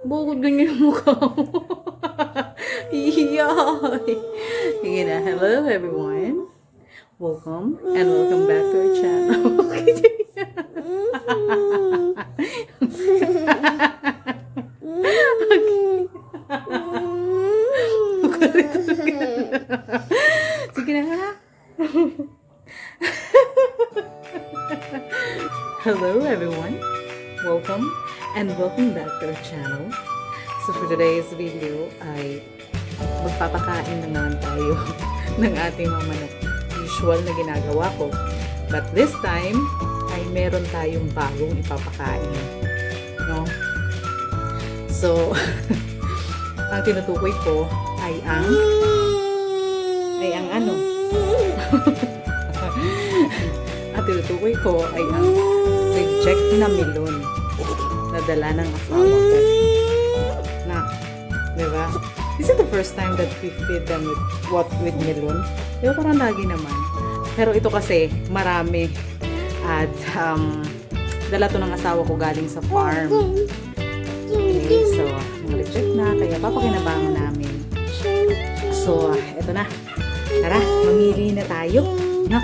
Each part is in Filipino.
Bakit ganyan yung mukha mo? Iyay! Sige na. Hello everyone. Welcome and welcome back to our channel. Sige na. Hello everyone. Welcome and welcome back to our channel. So for today's video ay magpapakain na naman tayo ng ating mga manok. Usual na ginagawa ko. But this time ay meron tayong bagong ipapakain. No? So ang tinutukoy ko ay ang ano? Ang tinutukoy ko ay ang reject na melon na dala ng asawa ko. Na, diba? This is the first time that we feed them with melon. Diba parang lagi naman. Pero ito kasi marami. At dala to ng asawa ko galing sa farm. Okay, so reject na. Kaya papakinabangan namin. So, eto na. Tara, mamili na tayo. No?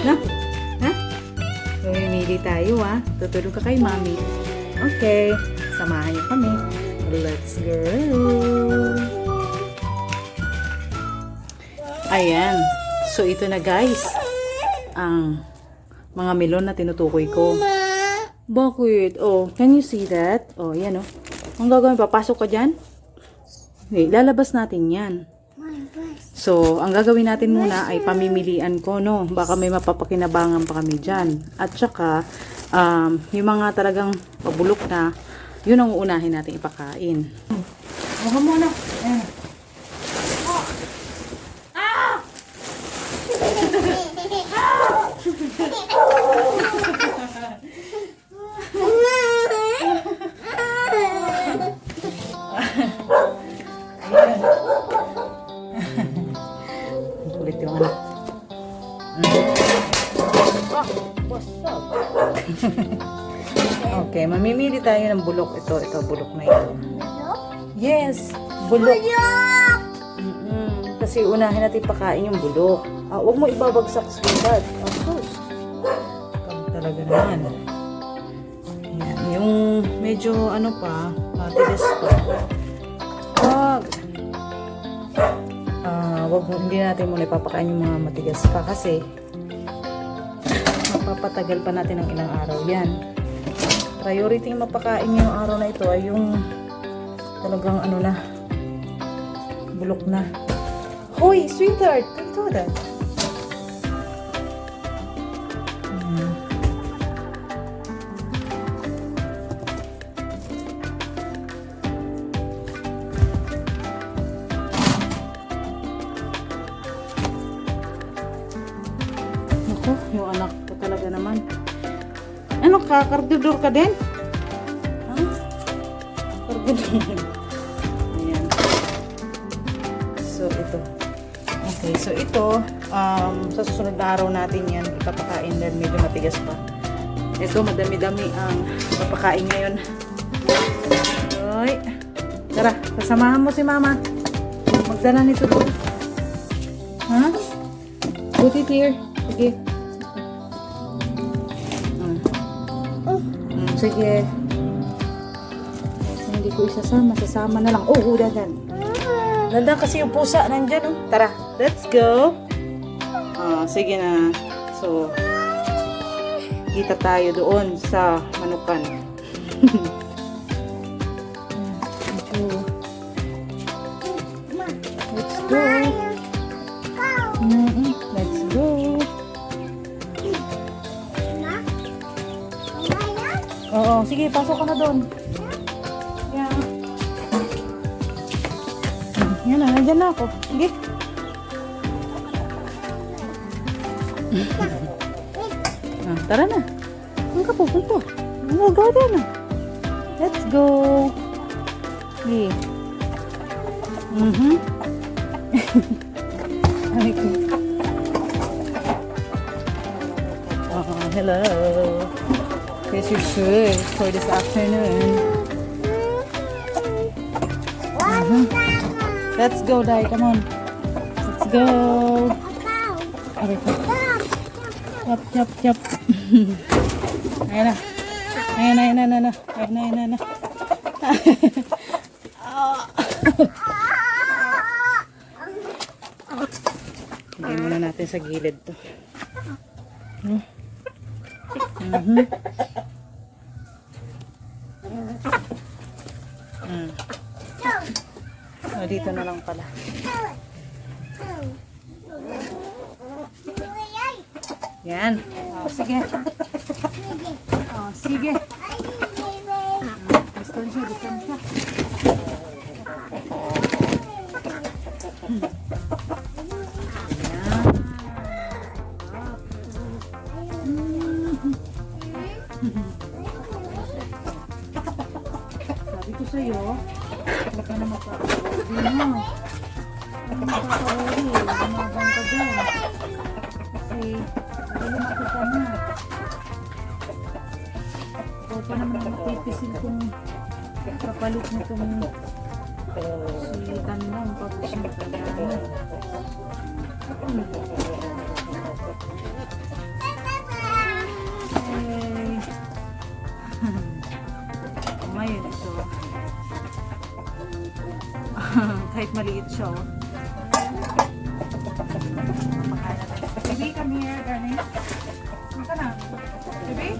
No? Ha? Mamimili tayo, ha? Tutulog ka kay mami. Okay. Samahan niyo kami. Let's go. Ayan. So, ito na, guys. Ang mga melon na tinutukoy ko. Bakit? Oh, can you see that? Oh, yan, oh. Ang gagawin, papasok ka dyan? Okay, lalabas natin yan. So, ang gagawin natin muna ay pamimilian ko, no? Baka may mapapakinabangan pa kami dyan. At saka, yung mga talagang pabulok na, yun ang uunahin natin ipakain. Mukha muna. Ayan. Kulit yung anak. Okay, mamimili tayo ng bulok. Ito, bulok na ito. Yes, bulok. Kasi unahin natin pakain yung bulok. Huwag mo ibabagsak, sweetheart. Of course. Ikaw talaga naman. Yan, yung medyo ano pa, matigas pa. Hindi natin muna ipapakain yung mga matigas pa kasi mapapatagal pa natin ng ilang araw yan. Priority yung mapakain yung araw na ito ay yung talagang ano na, bulok na. Hoy, sweetheart, don't do that. Ako, yung anak ko talaga naman. Ano ka? Kardudor ka din? Ha? Kardudor. Ayan. So, ito. Okay, so ito, sa susunod na araw natin yan, ipapakain dahil medyo matigas pa. Ito, madami-dami ang papakain ngayon. Hoy. Tara, kasamahan mo si mama. Magdala nito doon. Ha? Put it here. Sige. Sige. Hindi ko isasama. Sasama na lang. Oh, dadan. Dadan kasi yung pusa nandyan. Oh. Tara, let's go. Sige na. So, kita tayo doon sa manukan. Let's go. Let's go. Oo, sige, pasok ka na doon. Yan. Yan na, nandyan na ako. Sige. Tara na. Saan ka pupunta? Go na. Let's go. Sige. Hello. Here's your food for this afternoon. Let's go, Dai. Come on. Let's go. Okay. Yup, yup, yup. Ayan na. Ayan na, ayan na, ayan na. Ayan na, ayan na. Lagyan muna natin sa gilid to. Oh, dito na lang pala. Yan. Oh, sige. Oh, sige. Distansya, distansya. Sabi ko sa'yo, huwag ka na mapapahuli mo. Huwag ka na mapapahuli. Lumaban ka dyan. Kasi, lumaki ka na. Huwag ka naman matipisin kung kapalit na itong si Tanong tapos yung kagana. Ngayon ito. Kahit maliit siya, oh. Baby, come here, darling. Saan ka na? Baby?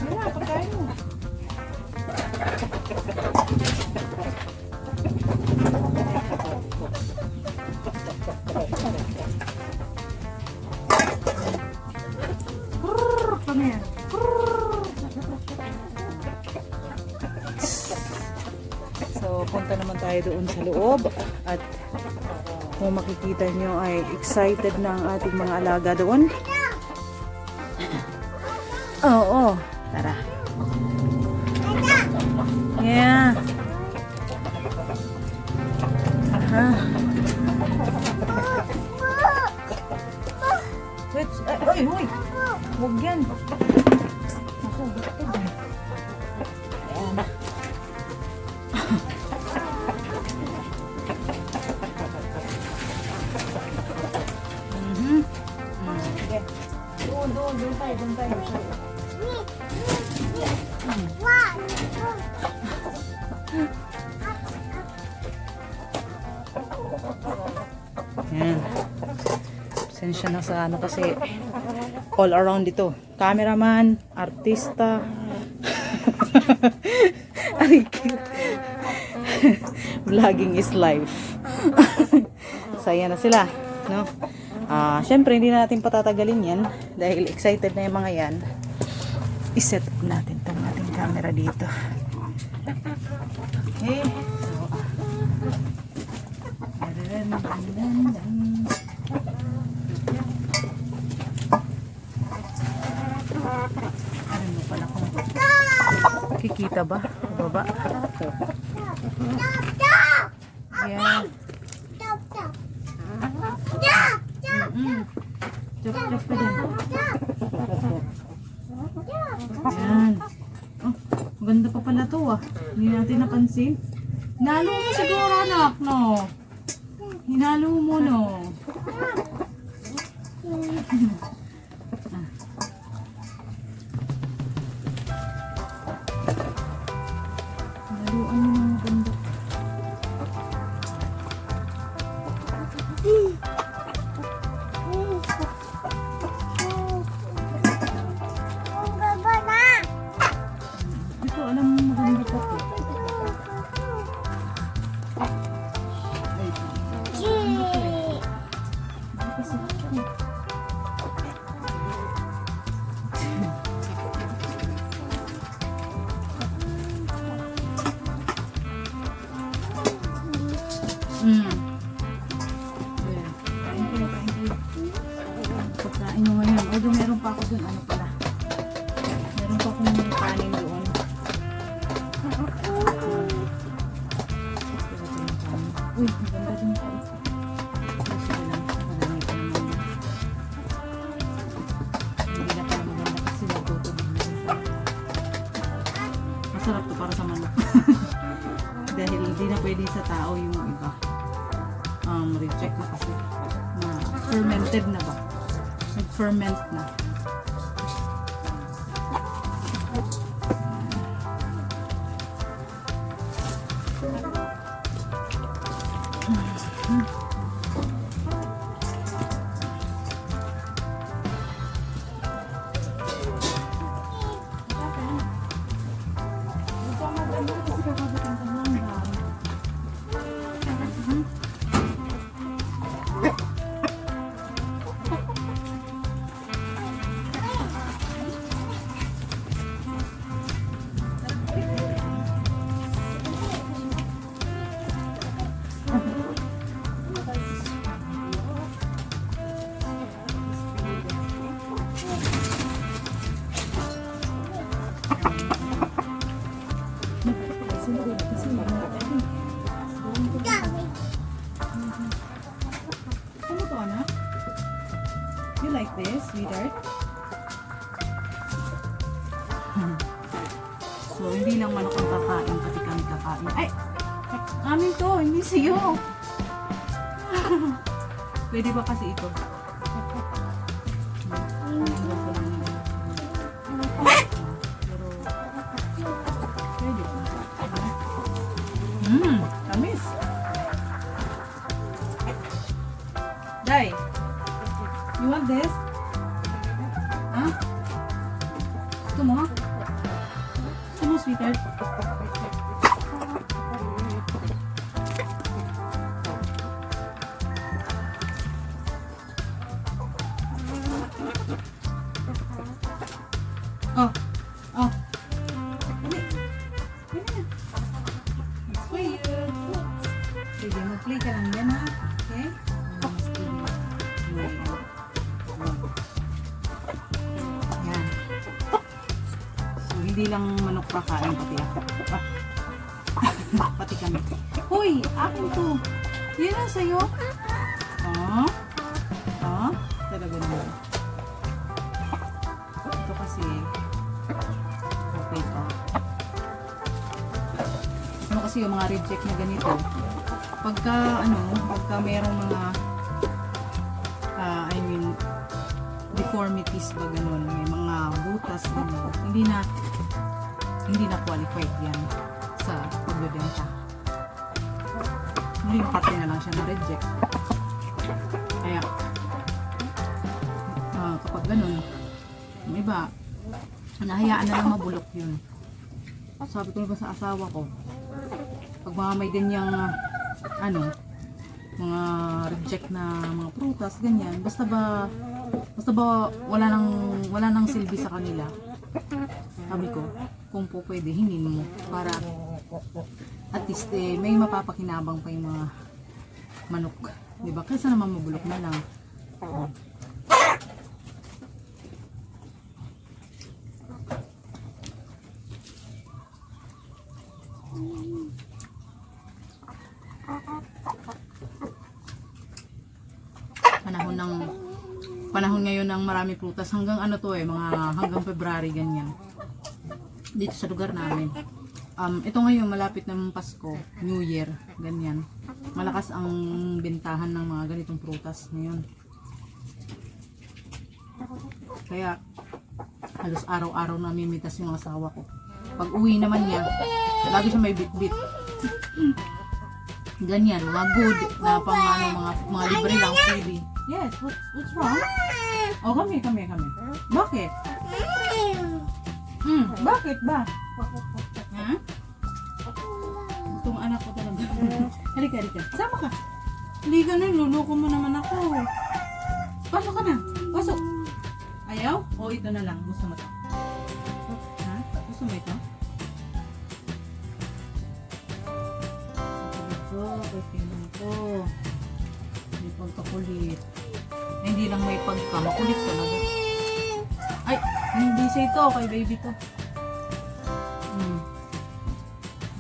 Wala, pagkain mo. Come here. So, punta naman tayo doon sa loob at kung makikita nyo ay excited na ang ating mga alaga doon. Oo, tara. Yeah. Wait, ay, huy. Huwag yan. Ako, bakit yan? Ayan. Sige. Doon tayo. Yan. Pasensya na sa ano kasi all around dito. Cameraman, artista. Vlogging is life. Saya na sila, no? Syempre hindi na natin patatagalin yan dahil excited na yung mga yan. I-set up natin tong ating camera dito. Okay. Ano mo pala kung kikita ba? Baba? Yeah. Chop ka din. Ayan. Oh, maganda pa pala to ah. Hindi natin napansin. Hinalo mo siguro anak, no? Hinalo mo, no? Hinaluan mo ng maganda. Ito, alam mo maganda pa to. Pagkain nyo ngayon. Although meron pa ako dun, ano pala. Meron pa akong kanin doon. Uy, maganda din pa. Kasi lang, marami pa naman. Hindi na pala maganda kasi nagtutulog. sa manok. Dahil hindi na pwede sa tao yung iba. Reject na kasi. Na fermented na ba? Nag-ferment na. Ano to, anak? You like this, sweetheart? So, hindi lang manok ang kakain, pati kami kakain. Ay! Amin to, hindi sa'yo. Pwede ba kasi ito? Tamis. Dai, you want this? Huh? Gusto mo? Gusto mo, sweetheart? Oh, oh. Dali. Dali na. It's for you. Sige, mag-play ka lang yan, ha? Okay? Yan. So, hindi lang manok kakain, pati ako. Pati kami. Hoy, akin to. Yan na sa'yo. Oh. Oh. Talaga naman. Ito kasi, okay to. Ano kasi yung mga reject na ganito, pagka merong mga deformities ba ganun, may mga butas ganun, hindi na qualified yan sa pagbebenta. Hindi yung pati na lang siya na reject. Kaya kapag ganun, yung iba nahayaan na lang mabulok yun. Sabi ko ba sa asawa ko, pag mga may ganyang mga reject na mga prutas, ganyan, basta ba wala nang silbi sa kanila. Sabi ko, kung po pwede, hingin mo para at least may mapapakinabang pa yung mga manok, di ba? Kaysa naman mabulok na lang. Panahon ngayon ng marami prutas, hanggang hanggang February ganyan. Dito sa lugar namin. Ito ngayon malapit ng Pasko, New Year, ganyan. Malakas ang bentahan ng mga ganitong prutas ngayon. Kaya halos araw-araw namimitas yung asawa ko. Pag uwi naman niya, lagi siya may bit-bit. Ganyan, mga good na pang mga libre lang, freebie. Yes, what's wrong? Oh, kami. Bakit? Bakit ba? Ha? Itong anak ko talaga. Halika. Sama ka. Hindi ka na, luluko mo naman ako. Pasok ka na. Pasok. Ayaw? O ito na lang. Gusto mo ito? Ha? Gusto mo ito? Ito. May pagkakulit. Hindi lang may pagka. Makulit talaga. Ay! Hindi sa ito. Kay baby to.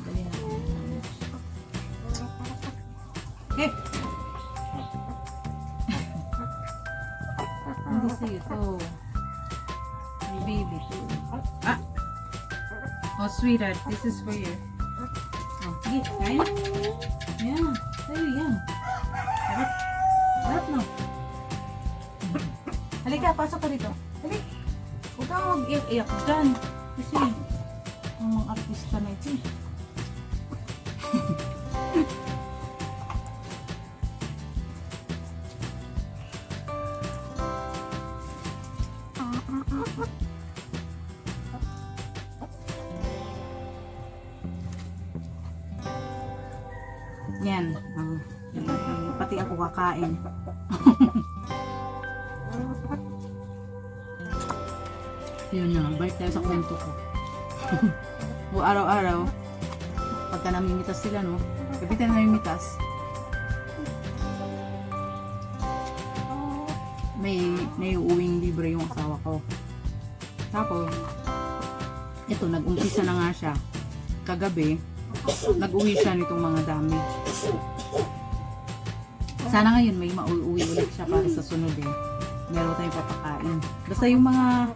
Dali na. Eh! Hindi sa ito. May baby to. Ah! Oh, sweetheart, this is for you. Oh, sige, kain. Yan, sa'yo yan. Harap. Harap no. Halika, pasok ka dito. Halika. Huwag kang mag-iyak-iyak dyan. Kasi, ang mga artista na ito. Yan. Pati ako kakain. Yun na, balik tayo sa kwento ko. O araw-araw, pagka namimitas sila, no? Kapit na namimitas, may naiuwing libre yung asawa ko. Tapos, ito, nag-umpisa na nga siya. Kagabi, nag-uwi siya nitong mga damage. Sana ngayon may mauwi ulit siya para sa sunod eh. Meron tayong papakain. Basta yung mga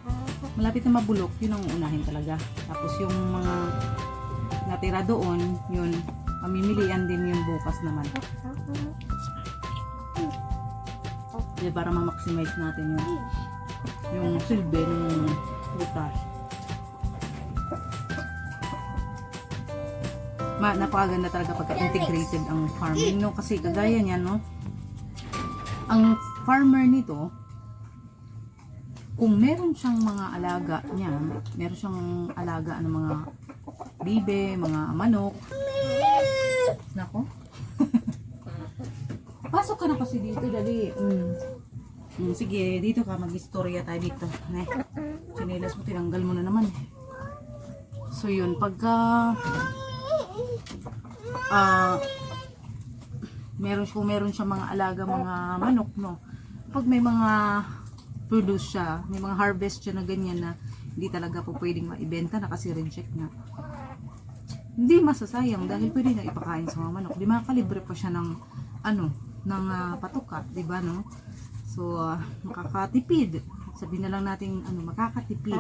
malapit na mabulok, yun ang unahin talaga. Tapos yung mga natira doon, yun, mamimilian din yun bukas naman. Kasi para ma-maximize natin yung silbi ng butas. Napakaganda talaga pagka integrated ang farming, no? Kasi kagaya niyan, no? Ang farmer nito, kung meron siyang mga alaga niya, meron siyang alaga ng mga bibe, mga manok. Nako. Pasok ka na kasi dito, dali. Sige, dito ka, mag-istorya tayo dito. Chinelas mo, tinanggal mo na naman. So yun, pagka meron siya mga alaga, mga manok, no? Pag may mga produce siya, may mga harvest siya na ganyan na hindi talaga po pwedeng maibenta na kasi reject na. Hindi masasayang dahil pwede na ipakain sa mga manok. Di makakalibre pa siya ng ng patuka, di ba, no? So makakatipid. Sabihin na lang natin makakatipid,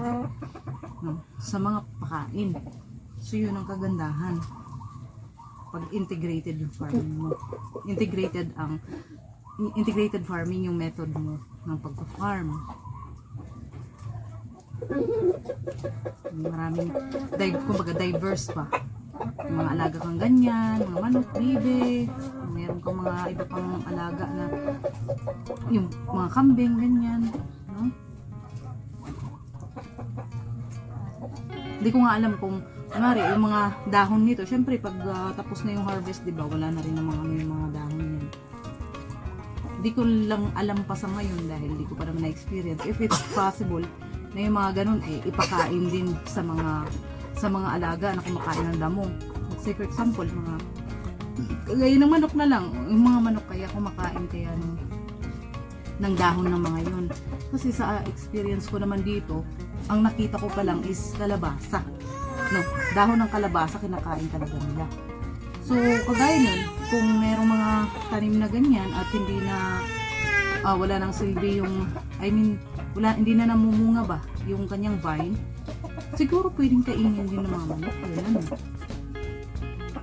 no, sa mga pakain. So yun ang kagandahan pag integrated yung farming mo. Integrated farming yung method mo ng pagpa-farm. Maraming kumbaga diverse pa. Yung mga alaga kang ganyan, mga manok, bibe, meron kang mga iba pang alaga na yung mga kambing ganyan, no? Hindi ko nga alam kung yung mga dahon nito, syempre pag tapos na yung harvest, di ba, wala na rin yung mga dahon niyan. Hindi ko lang alam pa sa ngayon dahil hindi ko pa naman na-experience. If it's possible na yung mga ganun ipakain din sa mga alaga na kumakain ng damo. Say for example, mga kagaya ng manok na lang, yung mga manok kaya kumakain kaya ng dahon ng mga yun. Kasi sa experience ko naman dito, ang nakita ko pa lang is kalabasa. No, dahon ng kalabasa kinakain talaga nila. So, kagaya nun, kung merong mga tanim na ganyan at hindi na wala nang silbi yung, hindi na namumunga ba yung kanyang vine, siguro pwedeng kainin din ng mga manok.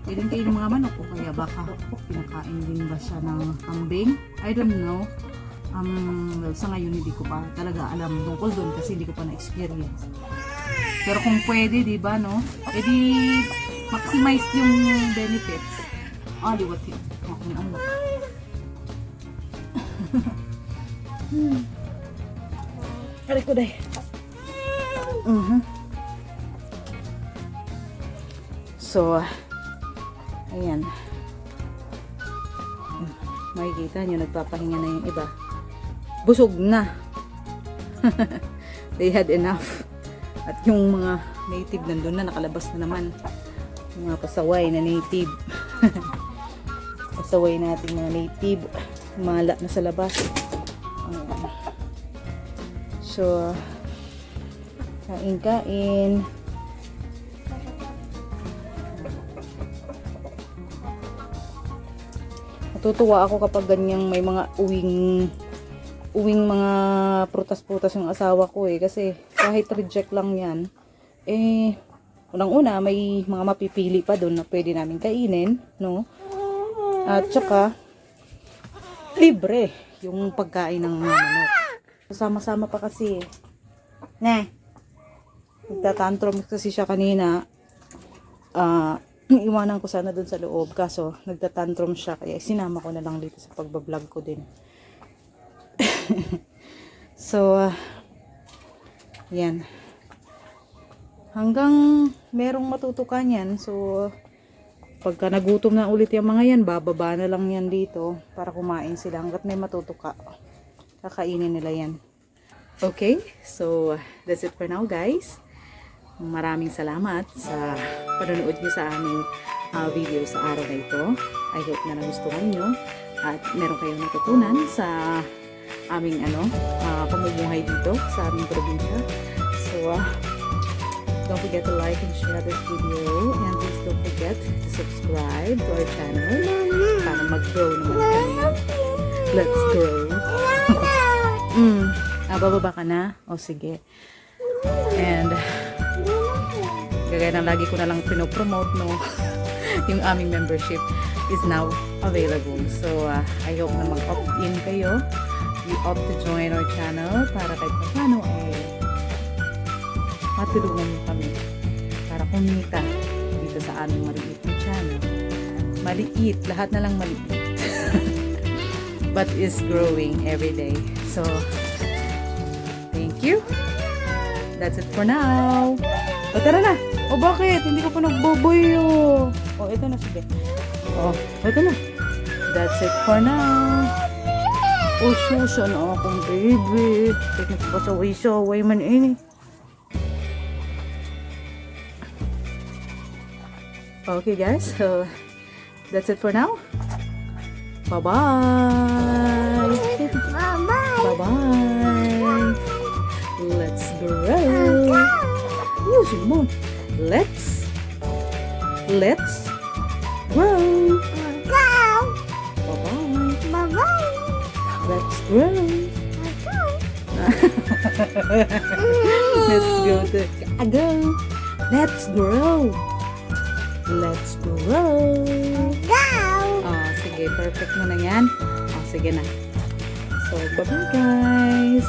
Pwedeng kainin ng mga manok o kaya baka pinakain din ba siya ng kambing? I don't know. Well, sa ngayon hindi ko pa talaga alam tungkol doon kasi hindi ko pa na-experience. Pero kung pwede, di ba, no? Edi maximize yung benefits. Liwat yun. Ano? Aray ko day. So, ayan. Makikita nyo, nagpapahinga na yung iba. Busog na. They had enough. At yung mga native nandun na, nakalabas na naman. Yung mga pasaway na native. Pasaway natin mga native. Mala na sa labas. So, kain-kain. Natutuwa ako kapag ganyang may mga uwing mga prutas-prutas yung asawa ko kasi kahit reject lang yan, unang-una, may mga mapipili pa doon na pwede namin kainin, no? At saka, libre yung pagkain ng mga manok. Sama-sama pa kasi. Nagtatantrum kasi siya kanina. Iwanan ko sana doon sa loob. Kaso, nagtatantrum siya. Kaya sinama ko na lang dito sa pagbablog ko din. So, yan. Hanggang merong matutukan yan. So, pagka nagutom na ulit yung mga yan, bababa na lang yan dito para kumain sila. Hanggat may matutuka, kakainin nila yan. Okay, so that's it for now guys. Maraming salamat sa panonood nyo sa aming video sa araw na ito. I hope na nagustuhan nyo at meron kayong natutunan sa aming pamumuhay dito sa aming probinsya. So, don't forget to like and share this video, and please don't forget to subscribe to our channel para mag-grow naman kami. Let's grow. Bababa ka na? O sige. And gagaya ng lagi ko na lang pinopromote, no? Yung aming membership is now available. So, I hope na mag-opt-in kayo. You opt to join our channel para kahit paano matulungan niyo kami para kumita dito sa aming maliit na channel. Maliit, lahat na lang maliit. But is growing every day. So, thank you. That's it for now. O, tara na. O, bakit? Hindi ko pa nagboboy. O, ito na. Sige. O, ito na. That's it for now. O, susan akong baby. Tignan ko pa sa way man ini. Okay guys, so that's it for now. Bye-bye. Bye-bye. Let's grow. Music mo. Let's grow. Bye-bye. Let's grow. Let's go to go. Let's grow. Let's grow. Sige, perfect mo na yan. Sige na. So, bye-bye guys.